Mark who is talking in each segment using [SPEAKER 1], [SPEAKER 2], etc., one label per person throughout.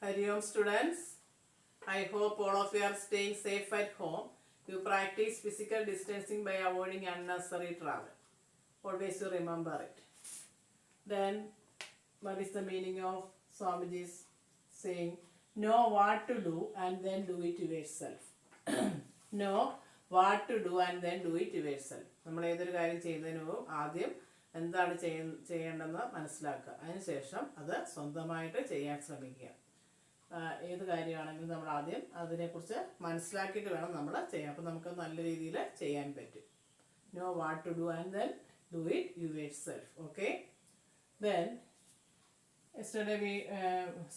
[SPEAKER 1] Hari Om students, I hope all of you are staying safe at home. You practice physical distancing by avoiding unnecessary travel. Always you remember it. Then, what is the meaning of Swamiji's saying, know what to do and then do it yourself. Know what to do and then do it yourself. നമ്മൾ ഏതൊരു കാര്യം ചെയ്യുന്നതിന് മുമ്പ് ആദ്യം എന്താണ് ചെയ്യേണ്ടതെന്ന് മനസ്സിലാക്കുക. അതിനുശേഷം അത് സ്വന്തമായിട്ട് ചെയ്യാൻ ശ്രമിക്കുക. ഏത് കാര്യമാണെങ്കിലും നമ്മൾ ആദ്യം അതിനെക്കുറിച്ച് മനസ്സിലാക്കിയിട്ട് വേണം നമ്മൾ ചെയ്യാൻ. അപ്പോൾ നമുക്ക് നല്ല രീതിയിൽ ചെയ്യാൻ പറ്റും. Know what to do and then do it yourself. Okay? Then yesterday we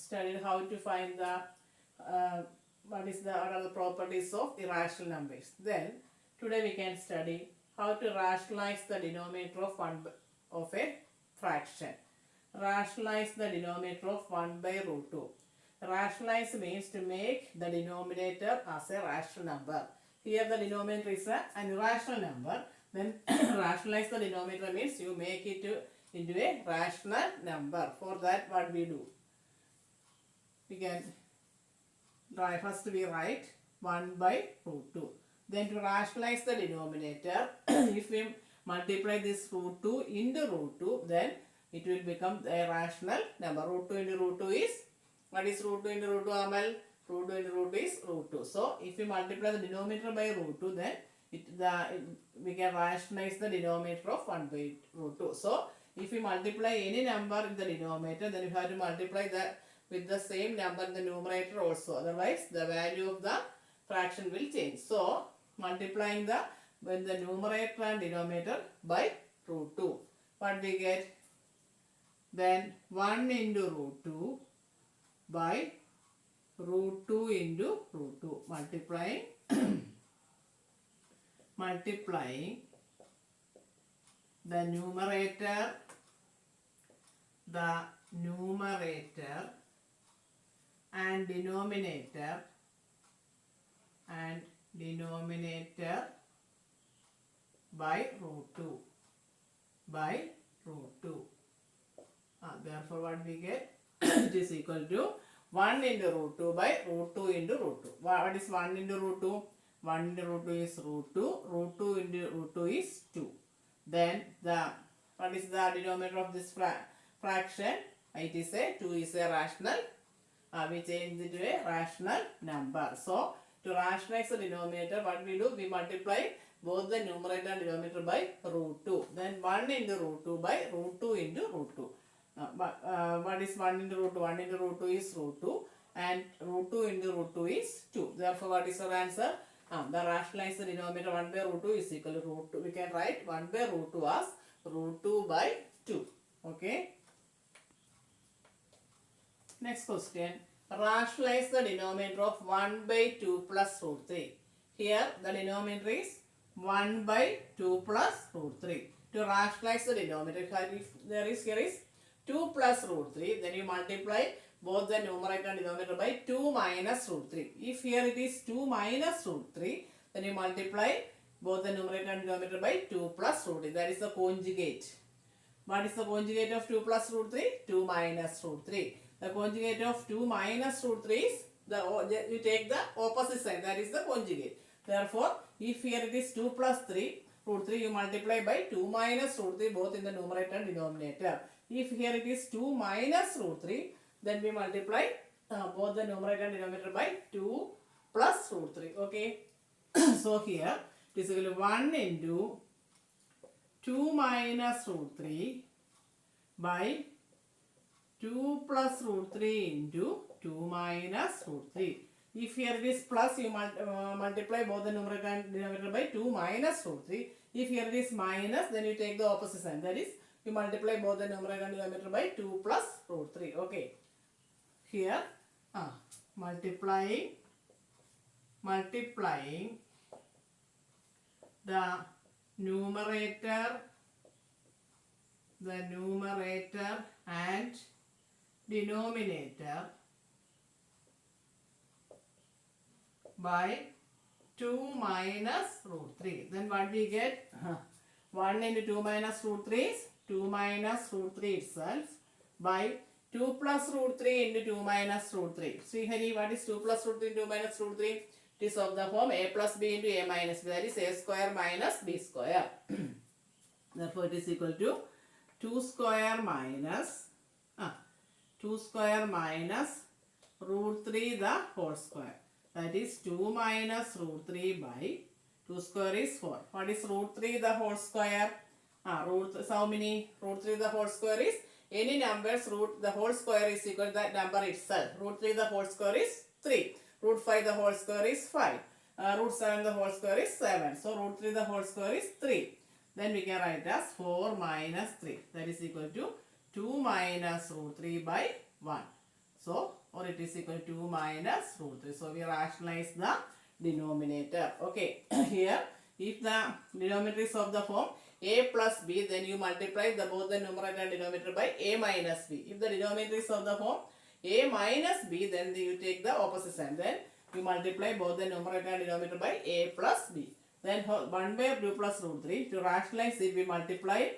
[SPEAKER 1] studied how to find the what are the properties of irrational numbers. Then today we can study how to rationalize the denominator of a fraction. Rationalize the denominator of 1 by root 2. Rationalize means to make the denominator as a rational number. Here the denominator is an irrational number. Then rationalize the denominator means you make it into a rational number. For that what we do? We can first we write 1 by root 2. Then to rationalize the denominator, if we multiply this root 2 into root 2, then it will become a rational number. Root 2 into root 2 is, what is root 2 into root 2, Amal? Root 2 into root 2 is root 2. So if we multiply the denominator by root 2, then we can rationalize the denominator of 1 by root 2. So if we multiply any number in the denominator, then you have to multiply that with the same number in the numerator also. Otherwise, the value of the fraction will change. So multiplying the numerator and denominator by root 2. What we get? Then 1 into root 2 by root 2 into root 2. Multiplying the numerator and denominator by root 2 therefore what we get? It is equal to 1 into root 2 by root 2 into root 2. What is 1 into root 2? 1 into root 2 is root 2. Root 2 into root 2 is 2. Then what is the denominator of this fraction? It is 2 is a rational. We change it to a rational number. So to rationalize the denominator, what we do? We multiply both the numerator and denominator by root 2. Then 1 into root 2 by root 2 into root 2. What is 1 into root 2? 1 into root 2 is root 2 and root 2 into root 2 is 2. Therefore, what is our answer? The rationalized denominator 1 by root 2 is equal to root 2. We can write 1 by root 2 as root 2 by 2. Okay. Next question. Rationalize the denominator of 1 by 2 plus root 3. Here the denominator is 1 by 2 plus root 3. To rationalize the denominator, here is 2 plus root 3. Then you multiply both the numerator and denominator by 2 minus root 3. If here it is 2 minus root 3, then you multiply both the numerator and denominator by 2 plus root 3. That is the conjugate. What is the conjugate of 2 plus root 3? 2 minus root 3. The conjugate of 2 minus root 3 is, you take the opposite sign, that is the conjugate. Therefore, if here it is 2 plus 3, root 3, you multiply by 2 minus root 3 both in the numerator and denominator. If here it is 2 minus root 3, then we multiply both the numerator and denominator by 2 plus root 3. Okay. So here it is equal to 1 into 2 minus root 3 by 2 plus root 3 into 2 minus root 3. If here it is plus, you multiply both the numerator and denominator by 2 minus root 3. If here it is minus, then you take the opposite sign. That is, you multiply both the numerator and denominator by 2 plus root 3. Okay. Here, multiplying the numerator and denominator by 2 minus root 3. Then what we get? 1 into 2 minus root 3 is 2 minus root 3 itself by 2 plus root 3 into 2 minus root 3. See, Hari, what is 2 plus root 3 into 2 minus root 3? It is of the form a plus b into a minus b. That is a square minus b square. Therefore, it is equal to 2 square minus 2 square minus root 3 the whole square. That is 2 minus root 3 by 2 square is 4. What is root 3 the whole square? How many? Root 3 the whole square is any numbers root the whole square is equal to that number itself. Root 3 the whole square is 3. Root 5 the whole square is 5. Root 7 the whole square is 7. So root 3 the whole square is 3. Then we can write as 4 minus 3. That is equal to 2 minus root 3 by 1. So, or it is equal to 2 minus root 3. So we rationalize the denominator. Okay. Here, if the denominator is of the form a plus b, then you multiply both the numerator and denominator by a minus b. If the denominator is of the form a minus b, then you take the opposite sign. Then you multiply both the numerator and denominator by a plus b. Then 1 by 2 plus root 3. To rationalize it, we multiply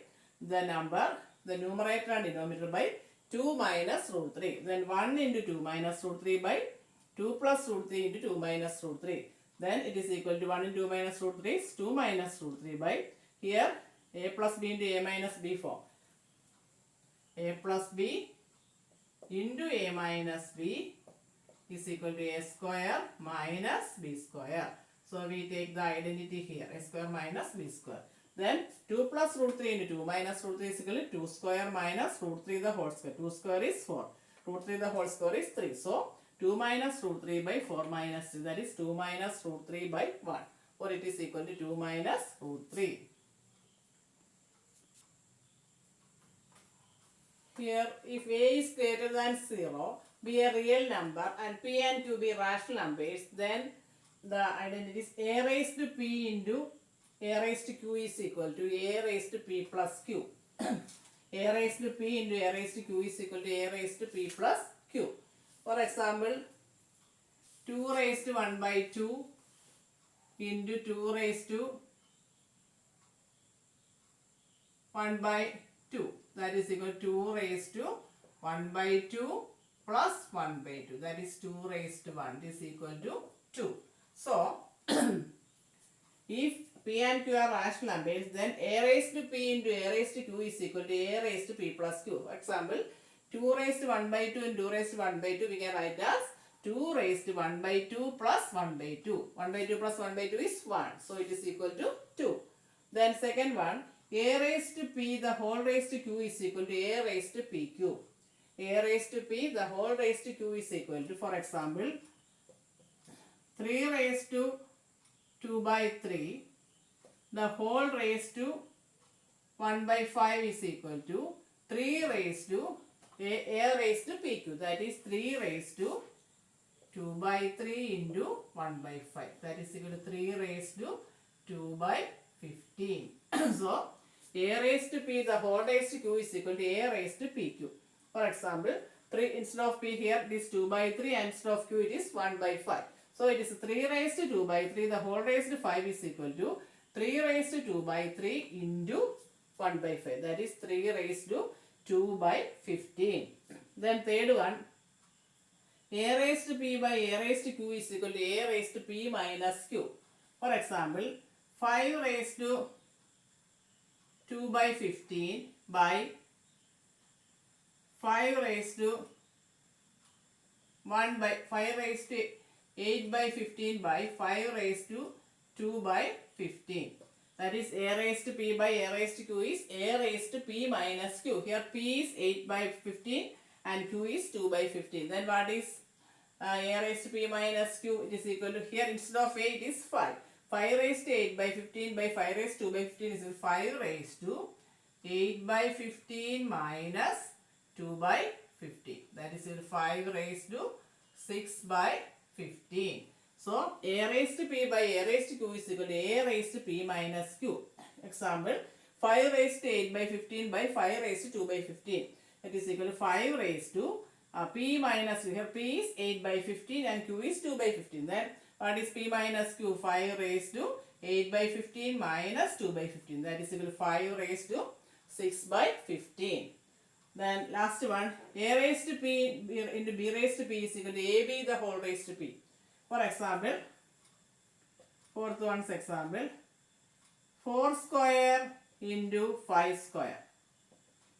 [SPEAKER 1] the numerator and denominator by 2 minus root 3. Then 1 into 2 minus root 3 by 2 plus root 3 into 2 minus root 3. Then it is equal to 1 into 2 minus root 3 is 2 minus root 3 by here a plus b into a minus b form. A plus b into a minus b is equal to a square minus b square. So we take the identity here, a square minus b square. Then 2 plus root 3 into 2 minus root 3 is equal to 2 square minus root 3 the whole square. 2 square is 4. Root 3 the whole square is 3. So 2 minus root 3 by 4 minus 3, that is 2 minus root 3 by 1. Or it is equal to 2 minus root 3. Here, if a is greater than 0, be a real number and p and q be rational numbers, then the identity is a raised to p into a raised to q is equal to a raised to p plus q. A raised to p into a raised to q is equal to a raised to p plus q. For example, 2 raised to 1 by 2 into 2 raised to 1 by 2. That is equal to 2 raised to 1 by 2 plus 1 by 2. That is 2 raised to 1 is equal to 2. So, if p and q are rational numbers, then a raised to p into a raised to q is equal to a raised to p plus q. For example, 2 raised to 1 by 2 and 2 raised to 1 by 2 we can write as 2 raised to 1 by 2 plus 1 by 2. 1 by 2 plus 1 by 2 is 1. So, it is equal to 2. Then second one, a raised to p the whole raised to q is equal to a raised to pq. A raised to p the whole raised to q is equal to, for example, 3 raised to 2 by 3 the whole raised to 1 by 5 is equal to 3 raised to a raised to pq. That is 3 raised to 2 by 3 into 1 by 5. That is equal to 3 raised to 2 by 15. So, a raised to p the whole raised to q is equal to a raised to pq. For example, 3 instead of p here it is 2 by 3 and instead of q it is 1 by 5. So, it is 3 raised to 2 by 3 the whole raised to 5 is equal to 3 raised to 2 by 3 into 1 by 5. That is 3 raised to 2 by 15. Then third one, a raised to p by a raised to q is equal to a raised to p minus q. For example, 5 raised to 2 by 15 by 5 raised to 1 by 5 raised to 8 by 15 by 5 raised to 2 by 15. That is a raised to p by a raised to q is a raised to p minus q. Here p is 8 by 15 and q is 2 by 15. Then what is a raised to p minus q? It is equal to, here instead of 8 it is 5. 5 raised to 8 by 15 by 5 raised to 2 by 15 is 5 raised to 8 by 15 minus 2 by 15. That is 5 raised to 6 by 15. So, a raised to p by a raised to q is equal to a raised to p minus q. Example, 5 raised to 8 by 15 by 5 raised to 2 by 15. That is equal to 5 raised to p minus q. Here p is 8 by 15 and q is 2 by 15. Then what is p minus q? 5 raised to 8 by 15 minus 2 by 15. That is equal to 5 raised to 6 by 15. Then last one, a raised to p into b raised to p is equal to ab the whole raised to p. For example, fourth one's example, 4 square into 5 square.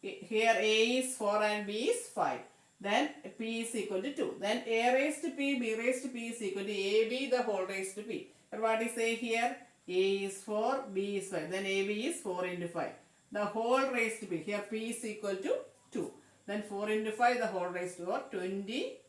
[SPEAKER 1] Here a is 4 and b is 5. Then p is equal to 2. Then a raised to p, b raised to p is equal to ab the whole raised to p. And what is say here? A is 4, b is 5. Then ab is 4 into 5. The whole raised to p. Here p is equal to 2. Then 4 into 5 the whole raised to, or 20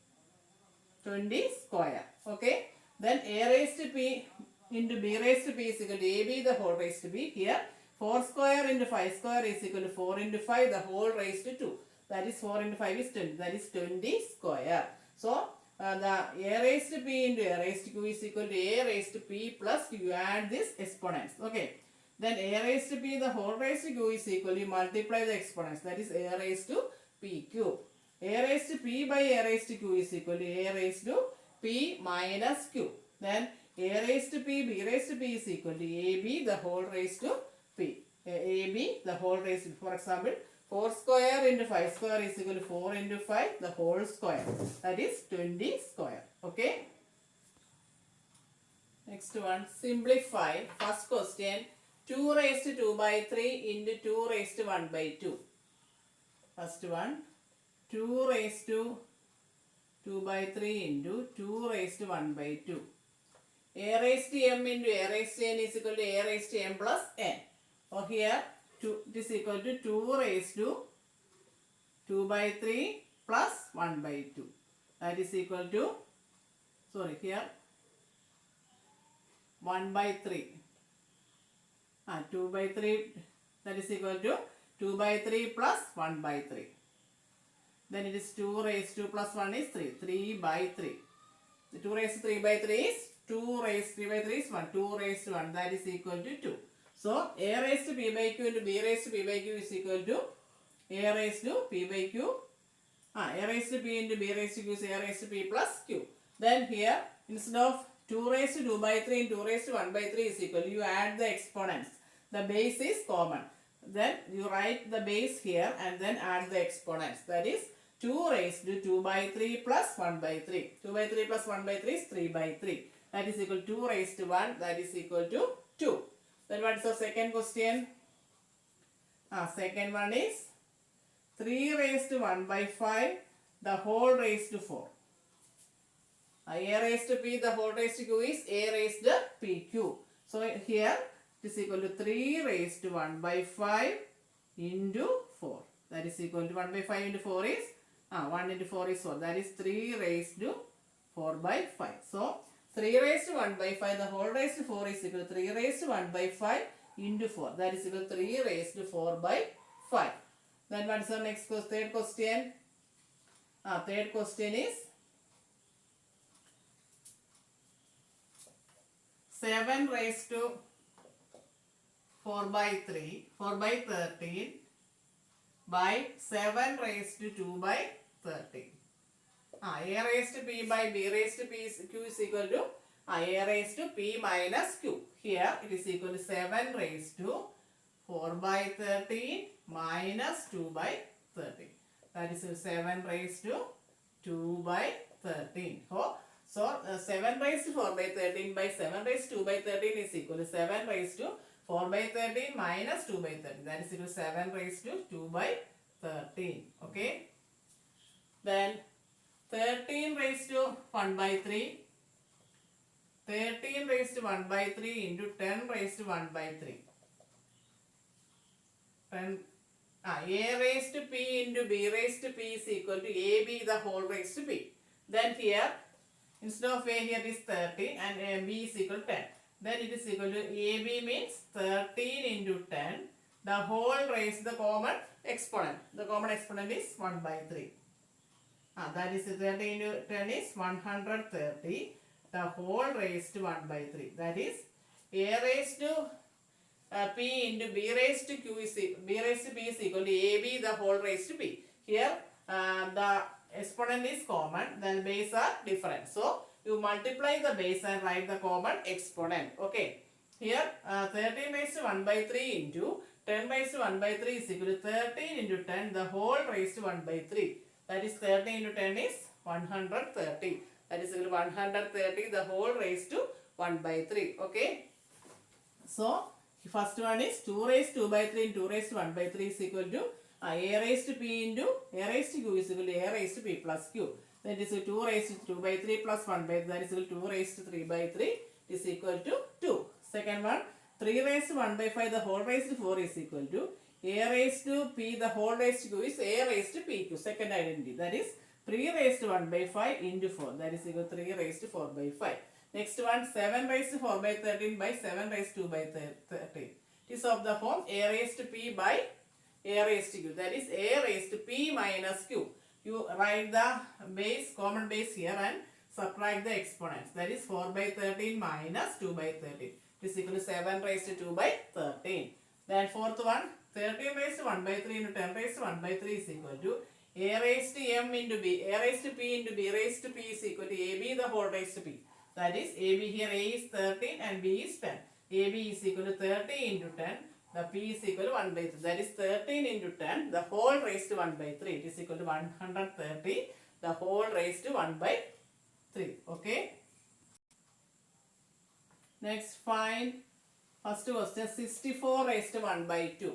[SPEAKER 1] square. Okay. Then a raised to p into b raised to p is equal to ab the whole raised to p. Here 4 square into 5 square is equal to 4 into 5 the whole raised to 2. That is 4 into 5 is 20. That is 20 square. So the a raised to p into a raised to q is equal to a raised to p plus q. Add this exponents. Okay. Then a raised to p the whole raised to q is equal to multiply the exponents. That is a raised to p cube. A raised to p by a raised to q is equal to a raised to p minus q. Then a raised to p, b raised to p is equal to ab the whole raised to p. ab the whole raised to, for example, 4 square into 5 square is equal to 4 into 5 the whole square. That is 20 square. Okay. Next one, simplify. First question, 2 raised to 2 by 3 into 2 raised to 1 by 2. First one, 2 raised to 2 by 3 into 2 raised to 1 by 2. A raised to m into a raised to n is equal to a raised to m plus n. Or here, it is equal to 2 raised to 2 by 3 plus 1 by 2. That is equal to, here 1 by 3. 2 by 3, that is equal to 2 by 3 plus 1 by 3. Then it is 2 raised to plus 1 is 3. 3 by 3. The 2 raised to 3 by 3 is 2 raised to 3 by 3 is 1. 2 raised to 1, that is equal to 2. So a raised to p by q into b raised to p by q is equal to a raised to p by q. A raised to p into b raised to q is a raised to p plus q. Then here, instead of 2 raised to 2 by 3 and 2 raised to 1 by 3 is equal, you add the exponents. The base is common. Then you write the base here and then add the exponents. That is 2 raised to 2 by 3 plus 1 by 3. 2 by 3 plus 1 by 3 is 3 by 3. That is equal to 2 raised to 1. That is equal to 2. Then what is the second question? Second one is 3 raised to 1 by 5 the whole raised to 4. A raised to p the whole raised to q is a raised to pq. So here it is equal to 3 raised to 1 by 5 into 4. That is equal to 1 by 5 into 4 is 1 into 4 is 4. That is 3 raised to 4 by 5. So 3 raised to 1 by 5 the whole raised to 4 is equal to 3 raised to 1 by 5 into 4. That is equal to 3 raised to 4 by 5. Then what is the next question? Third question. Third question is 7 raised to 4 by 3, 4 by 13 by 7 raised to 2 by 13. A raised to p by b raised to q is equal to a raised to p minus q. Here it is equal to 7 raised to 4 by 13 minus 2 by 13. That is 7 raised to 2 by 13. So 7 raised to 4 by 13 by 7 raised to 2 by 13 is equal to 7 raised to 4 by 13 minus 2 by 13. That is equal to 7 raised to 2 by 13. Okay. Then 13 raised to 1 by 3. 13 raised to 1 by 3 into 10 raised to 1 by 3. A raised to p into b raised to p is equal to ab the whole raised to p. Then here, instead of a here it is 13 and b is equal to 10. Then it is equal to ab means 13 into 10. The whole raised the common exponent. The common exponent is 1 by 3. That is 30 into 10 is 130. The whole raised to 1 by 3. That is a raised to p into b raised to q is b raised to p is equal to ab the whole raised to p. Here the exponent is common, then base are different. So you multiply the base and write the common exponent. Okay. Here 13 raised to 1 by 3 into 10 raised to 1 by 3 is equal to 13 into 10 the whole raised to 1 by 3. That is 13 into 10 is 130. That is equal to 130 the whole raised to 1 by 3. Okay. So, first one is 2 raised to 2 by 3 and 2 raised to 1 by 3 is equal to a raised to p into a raised to q is equal to a raised to p plus q. That is 2 raised to 2 by 3 plus 1 by 3, that is equal to 2 raised to 3 by 3 is equal to 2. Second one, 3 raised to 1 by 5 the whole raised to 4 is equal to a raised to p the whole raised to q is a raised to pq. Second identity, that is 3 raised to 1 by 5 into 4, that is equal to 3 raised to 4 by 5. Next one, 7 raised to 4 by 13 by 7 raised to 2 by 13. It is of the form a raised to p by a raised to q, that is a raised to p minus q. You write the base, common base here and subtract the exponents. That is 4 by 13 minus 2 by 13. It is equal to 7 raised to 2 by 13. Then fourth one, 13 raised to 1 by 3 into 10 raised to 1 by 3 is equal to a raised to m into b. A raised to p into b raised to p is equal to ab the whole raised to p. That is ab here a is 13 and b is 10. ab is equal to 30 into 10. The p is equal to 1 by 3. That is 13 into 10. The whole raised to 1 by 3. It is equal to 130. The whole raised to 1 by 3. Okay. Next find first question 64 raised to 1 by 2.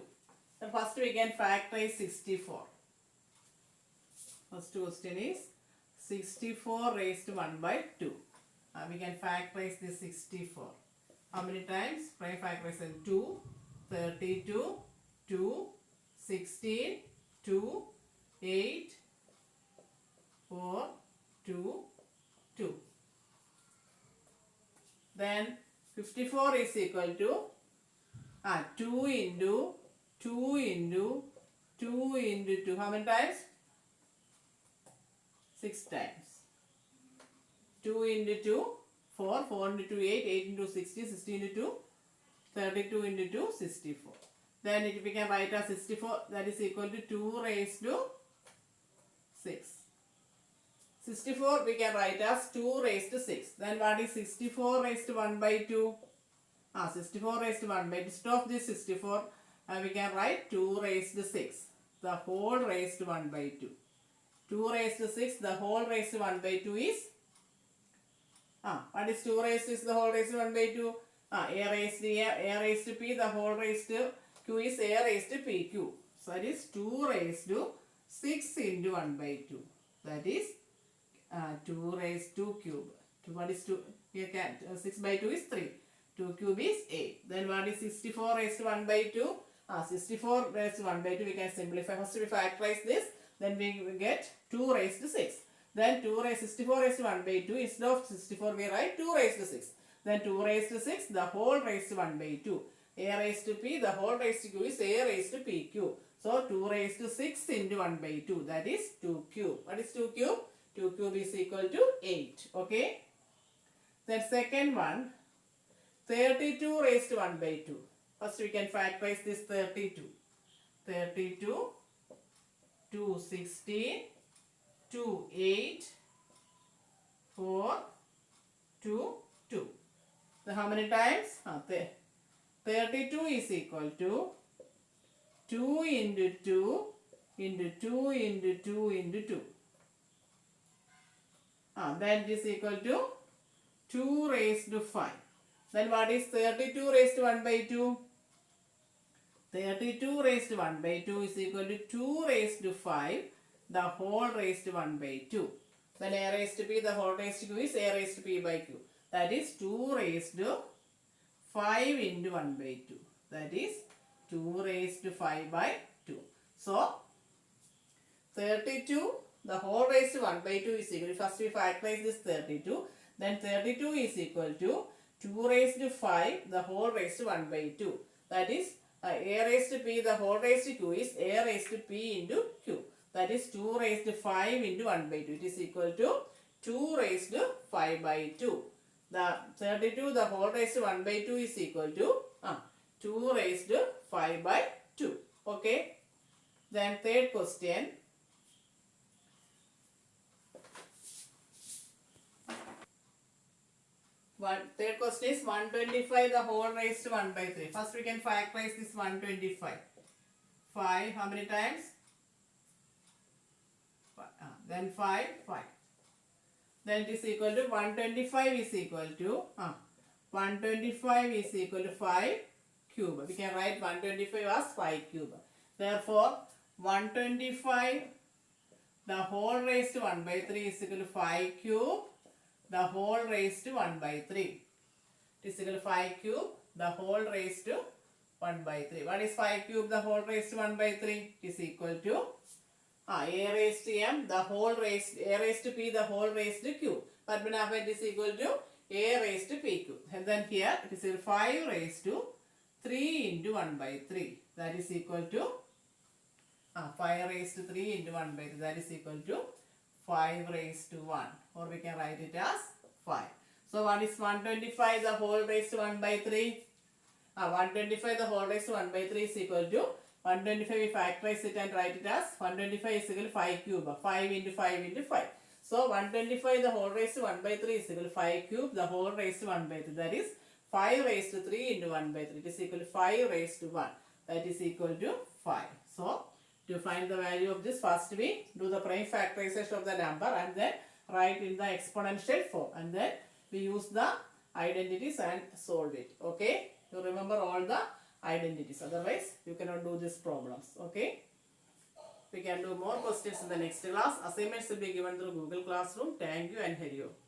[SPEAKER 1] Then first we can factorize 64. First question is 64 raised to 1 by 2. We can factorize this 64. How many times? Prime factorization 2. 32, 2, 16, 2, 8, 4, 2, 2. Then 54 is equal to 2 into 2 into 2 into 2. How many times? 6 times. 2 into 2, 4, 4 into 2, 8, 8 into 60, 60 into 2, 32 into 2, 64. Then we can write as 64, that is equal to 2 raised to 6. 64 we can write as 2 raised to 6. Then what is 64 raised to 1 by 2? 64 raised to 1 by 2. Instead of this 64, we can write 2 raised to 6. The whole raised to 1 by 2. 2 raised to 6, the whole raised to 1 by 2 is, what is 2 raised to 6, the whole raised to 1 by 2? A raised to p, the whole raised to q is a raised to pq. So that is 2 raised to 6 into 1 by 2. That is 2 raised to cube. What is 2? Here 6 by 2 is 3. 2 cube is 8. Then what is 64 raised to 1 by 2? 64 raised to 1 by 2 we can simplify. First we factorize this. Then we get 2 raised to 6. Then 64 raised to 1 by 2. Instead of 64 we write 2 raised to 6. Then 2 raised to 6, the whole raised to 1 by 2. A raised to p, the whole raised to q is a raised to pq. So 2 raised to 6 into 1 by 2, that is 2 cube. What is 2 cube? 2 cube is equal to 8. Okay. Then second one, 32 raised to 1 by 2. First we can factorize this 32. 32, 2, 16, 2, 8, 4, 2, 2. So how many times? 32 is equal to 2 into 2 into 2 into 2 into 2. Then it is equal to 2 raised to 5. Then what is 32 raised to 1 by 2? 32 raised to 1 by 2 is equal to 2 raised to 5, the whole raised to 1 by 2. Then a raised to p, the whole raised to q is a raised to p by q. That is 2 raised to 5 into 1 by 2. That is 2 raised to 5 by 2. So, 32, the whole raised to 1 by 2 is equal to, first we factorize this 32. Then 32 is equal to 2 raised to 5, the whole raised to 1 by 2. That is a raised to p, the whole raised to q is a raised to p into q. That is 2 raised to 5 into 1 by 2. It is equal to 2 raised to 5 by 2. The 32, the whole raised to 1 by 2 is equal to 2 raised to 5 by 2. Okay. Then third question. Third question is 125 the whole raised to 1 by 3. First we can factorize this 125. 5, how many times? Then 5, 5. Then it is equal to 125 is equal to 125 is equal to 5 cube. We can write 125 as 5 cube. Therefore, 125 the whole raised to 1 by 3 is equal to 5 cube. The whole raised to 1 by 3. It is equal to 5 cube. The whole raised to 1 by 3. What is 5 cube? The whole raised to 1 by 3 is equal to a raised to m, the whole raised, a raised to p, the whole raised to q. But when it is equal to a raised to p cube. And then here it is equal to 5 raised to 3 into 1 by 3. That is equal to 5 raised to 3 into 1 by 3. That is equal to 5 raised to 1. Or we can write it as 5. So what is 125 the whole raised to 1 by 3? 125 the whole raised to 1 by 3 is equal to 125 we factorize it and write it as 125 is equal to 5 cube. 5 into 5 into 5. So 125 the whole raised to 1 by 3 is equal to 5 cube. The whole raised to 1 by 3. That is 5 raised to 3 into 1 by 3. It is equal to 5 raised to 1. That is equal to 5. So to find the value of this, first we do the prime factorization of the number and then write in the exponential form. And then we use the identities and solve it. Okay. You remember all the identities. Otherwise, you cannot do these problems. Okay. We can do more questions in the next class. Assignments will be given through Google Classroom. Thank you and Hari Om.